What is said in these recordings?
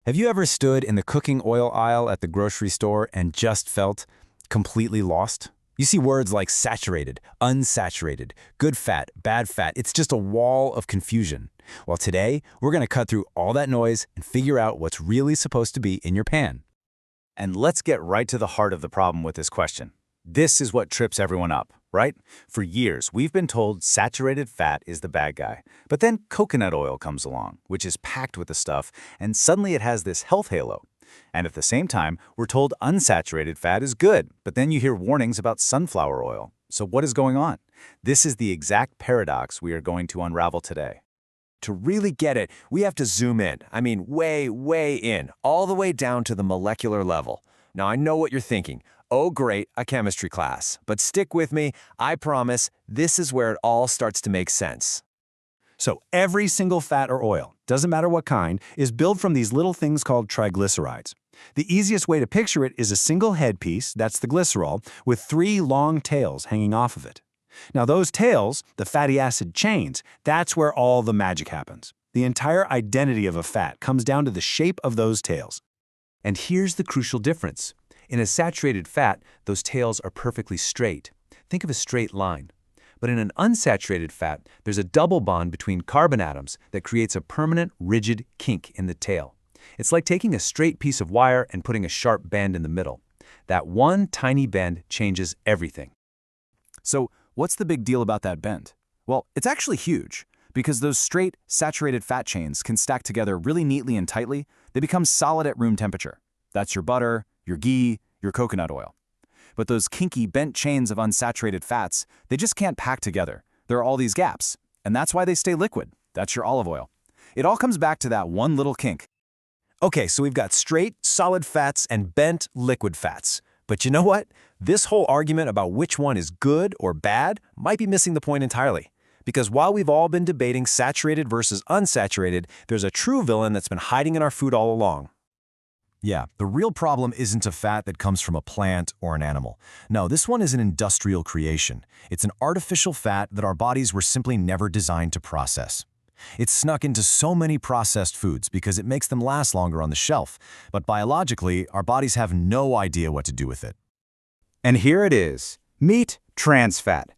Have you ever stood in the cooking oil aisle at the grocery store and just felt completely lost? You see words like saturated, unsaturated, good fat, bad fat. It's just a wall of confusion. Well, today, we're going to cut through all that noise and figure out what's really supposed to be in your pan. And let's get right to the heart of the problem with this question. This is what trips everyone up, right? For years, we've been told saturated fat is the bad guy. But then coconut oil comes along, which is packed with the stuff, and suddenly it has this health halo. And at the same time, we're told unsaturated fat is good, but then you hear warnings about sunflower oil. So what is going on? This is the exact paradox we are going to unravel today. To really get it, we have to zoom in. I mean, way in, all the way down to the molecular level. Now, I know what you're thinking. Oh, great, a chemistry class. But stick with me. I promise this is where it all starts to make sense. So every single fat or oil, doesn't matter what kind, is built from these little things called triglycerides. The easiest way to picture it is a single headpiece, that's the glycerol, with 3 long tails hanging off of it. Now those tails, the fatty acid chains, that's where all the magic happens. The entire identity of a fat comes down to the shape of those tails. And here's the crucial difference. In a saturated fat, those tails are perfectly straight. Think of a straight line. But in an unsaturated fat, there's a double bond between carbon atoms that creates a permanent, rigid kink in the tail. It's like taking a straight piece of wire and putting a sharp bend in the middle. That one tiny bend changes everything. So what's the big deal about that bend? Well, it's actually huge, because those straight, saturated fat chains can stack together really neatly and tightly. They become solid at room temperature. That's your butter, your ghee, your coconut oil. But those kinky, bent chains of unsaturated fats, they just can't pack together. There are all these gaps, and that's why they stay liquid. That's your olive oil. It all comes back to that one little kink. Okay, so we've got straight, solid fats and bent, liquid fats. But you know what? This whole argument about which one is good or bad might be missing the point entirely. Because while we've all been debating saturated versus unsaturated, there's a true villain that's been hiding in our food all along. Yeah, the real problem isn't a fat that comes from a plant or an animal. No, this one is an industrial creation. It's an artificial fat that our bodies were simply never designed to process. It's snuck into so many processed foods because it makes them last longer on the shelf, but biologically, our bodies have no idea what to do with it. And here it is, meat trans fat.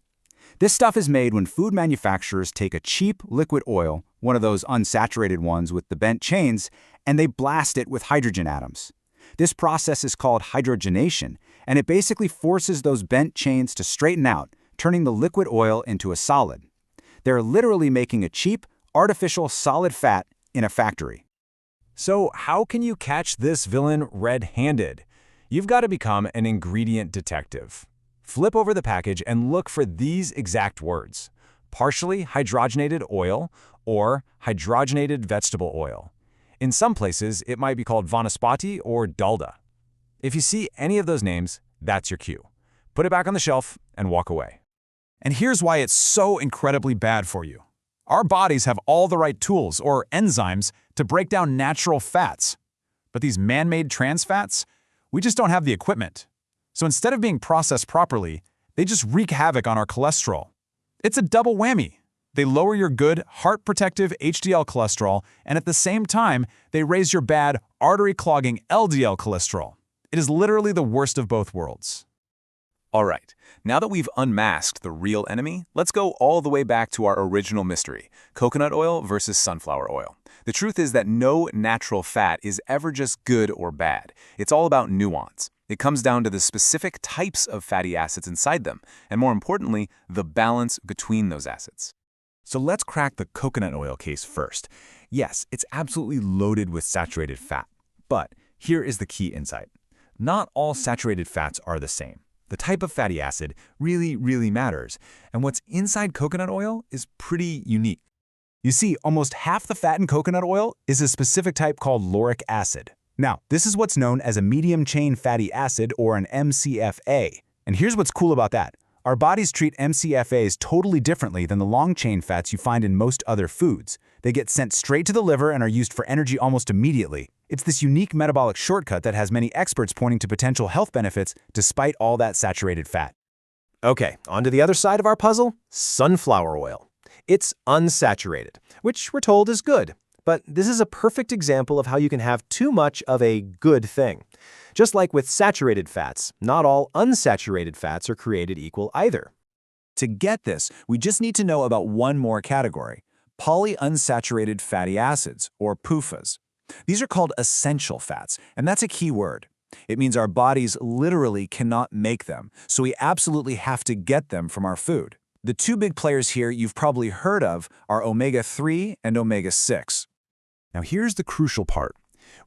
This stuff is made when food manufacturers take a cheap liquid oil, one of those unsaturated ones with the bent chains, and they blast it with hydrogen atoms. This process is called hydrogenation, and it basically forces those bent chains to straighten out, turning the liquid oil into a solid. They're literally making a cheap, artificial solid fat in a factory. So how can you catch this villain red-handed? You've got to become an ingredient detective. Flip over the package and look for these exact words: partially hydrogenated oil or hydrogenated vegetable oil. In some places, it might be called vanaspati or dalda. If you see any of those names, that's your cue. Put it back on the shelf and walk away. And here's why it's so incredibly bad for you. Our bodies have all the right tools, or enzymes, to break down natural fats. But these man-made trans fats, we just don't have the equipment. So instead of being processed properly, they just wreak havoc on our cholesterol. It's a double whammy. They lower your good, heart-protective HDL cholesterol, and at the same time, they raise your bad, artery-clogging LDL cholesterol. It is literally the worst of both worlds. All right, now that we've unmasked the real enemy, let's go all the way back to our original mystery: coconut oil versus sunflower oil. The truth is that no natural fat is ever just good or bad. It's all about nuance. It comes down to the specific types of fatty acids inside them, and more importantly, the balance between those acids. So let's crack the coconut oil case first. Yes, it's absolutely loaded with saturated fat. But here is the key insight. Not all saturated fats are the same. The type of fatty acid really matters, and what's inside coconut oil is pretty unique. You see, almost half the fat in coconut oil is a specific type called lauric acid. Now, this is what's known as a medium-chain fatty acid, or an MCFA. And here's what's cool about that. Our bodies treat MCFAs totally differently than the long-chain fats you find in most other foods. They get sent straight to the liver and are used for energy almost immediately. It's this unique metabolic shortcut that has many experts pointing to potential health benefits despite all that saturated fat. Okay, on to the other side of our puzzle, sunflower oil. It's unsaturated, which we're told is good. But this is a perfect example of how you can have too much of a good thing. Just like with saturated fats, not all unsaturated fats are created equal either. To get this, we just need to know about one more category: polyunsaturated fatty acids, or PUFAs. These are called essential fats, and that's a key word. It means our bodies literally cannot make them, so we absolutely have to get them from our food. The two big players here you've probably heard of are omega-3 and omega-6. Now here's the crucial part.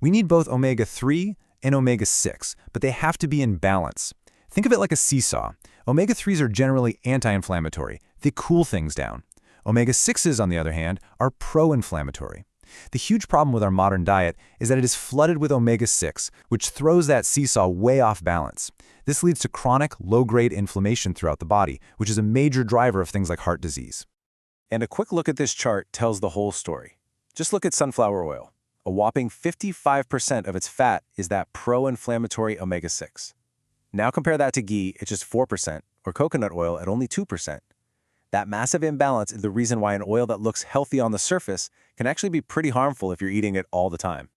We need both omega-3 and omega-6, but they have to be in balance. Think of it like a seesaw. Omega-3s are generally anti-inflammatory. They cool things down. Omega-6s, on the other hand, are pro-inflammatory. The huge problem with our modern diet is that it is flooded with omega-6, which throws that seesaw way off balance. This leads to chronic, low-grade inflammation throughout the body, which is a major driver of things like heart disease. And a quick look at this chart tells the whole story. Just look at sunflower oil. A whopping 55% of its fat is that pro-inflammatory omega-6. Now compare that to ghee at just 4%, or coconut oil at only 2%. That massive imbalance is the reason why an oil that looks healthy on the surface can actually be pretty harmful if you're eating it all the time.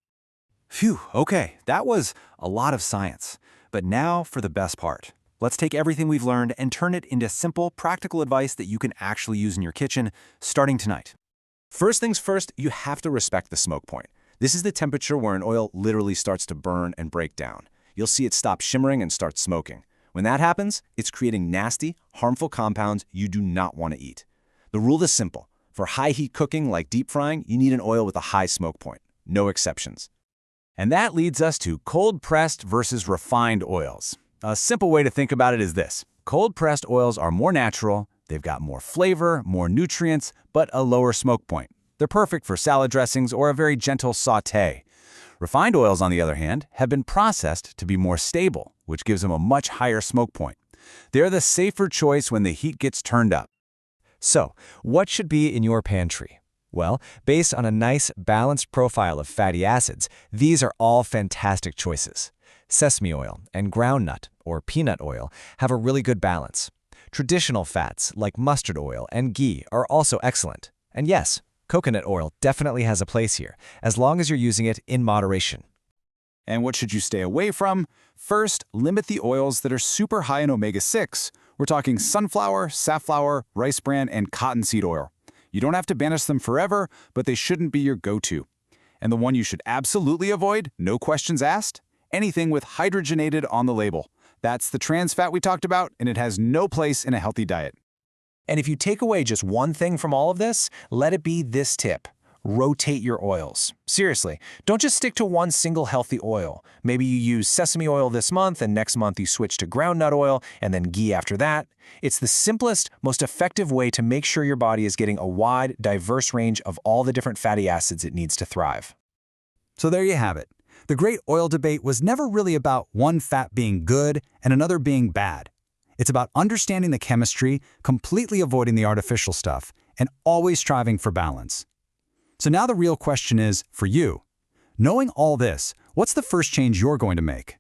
Phew, okay, that was a lot of science. But now for the best part. Let's take everything we've learned and turn it into simple, practical advice that you can actually use in your kitchen, starting tonight. First things first, you have to respect the smoke point. This is the temperature where an oil literally starts to burn and break down. You'll see it stop shimmering and start smoking. When that happens, it's creating nasty, harmful compounds you do not want to eat. The rule is simple. For high-heat cooking like deep frying, you need an oil with a high smoke point. No exceptions. And that leads us to cold-pressed versus refined oils. A simple way to think about it is this. Cold-pressed oils are more natural, they've got more flavor, more nutrients, but a lower smoke point. They're perfect for salad dressings or a very gentle sauté. Refined oils, on the other hand, have been processed to be more stable, which gives them a much higher smoke point. They're the safer choice when the heat gets turned up. So, what should be in your pantry? Well, based on a nice, balanced profile of fatty acids, these are all fantastic choices. Sesame oil and groundnut, or peanut oil, have a really good balance. Traditional fats, like mustard oil and ghee, are also excellent. And yes, coconut oil definitely has a place here, as long as you're using it in moderation. And what should you stay away from? First, limit the oils that are super high in omega-6. We're talking sunflower, safflower, rice bran, and cottonseed oil. You don't have to banish them forever, but they shouldn't be your go-to. And the one you should absolutely avoid, no questions asked? Anything with hydrogenated on the label. That's the trans fat we talked about, and it has no place in a healthy diet. And if you take away just one thing from all of this, let it be this tip. Rotate your oils. Seriously, don't just stick to one single healthy oil. Maybe you use sesame oil this month and next month you switch to groundnut oil and then ghee after that. It's the simplest, most effective way to make sure your body is getting a wide, diverse range of all the different fatty acids it needs to thrive. So there you have it. The great oil debate was never really about one fat being good and another being bad. It's about understanding the chemistry, completely avoiding the artificial stuff, and always striving for balance. So now the real question is, for you, knowing all this, what's the first change you're going to make?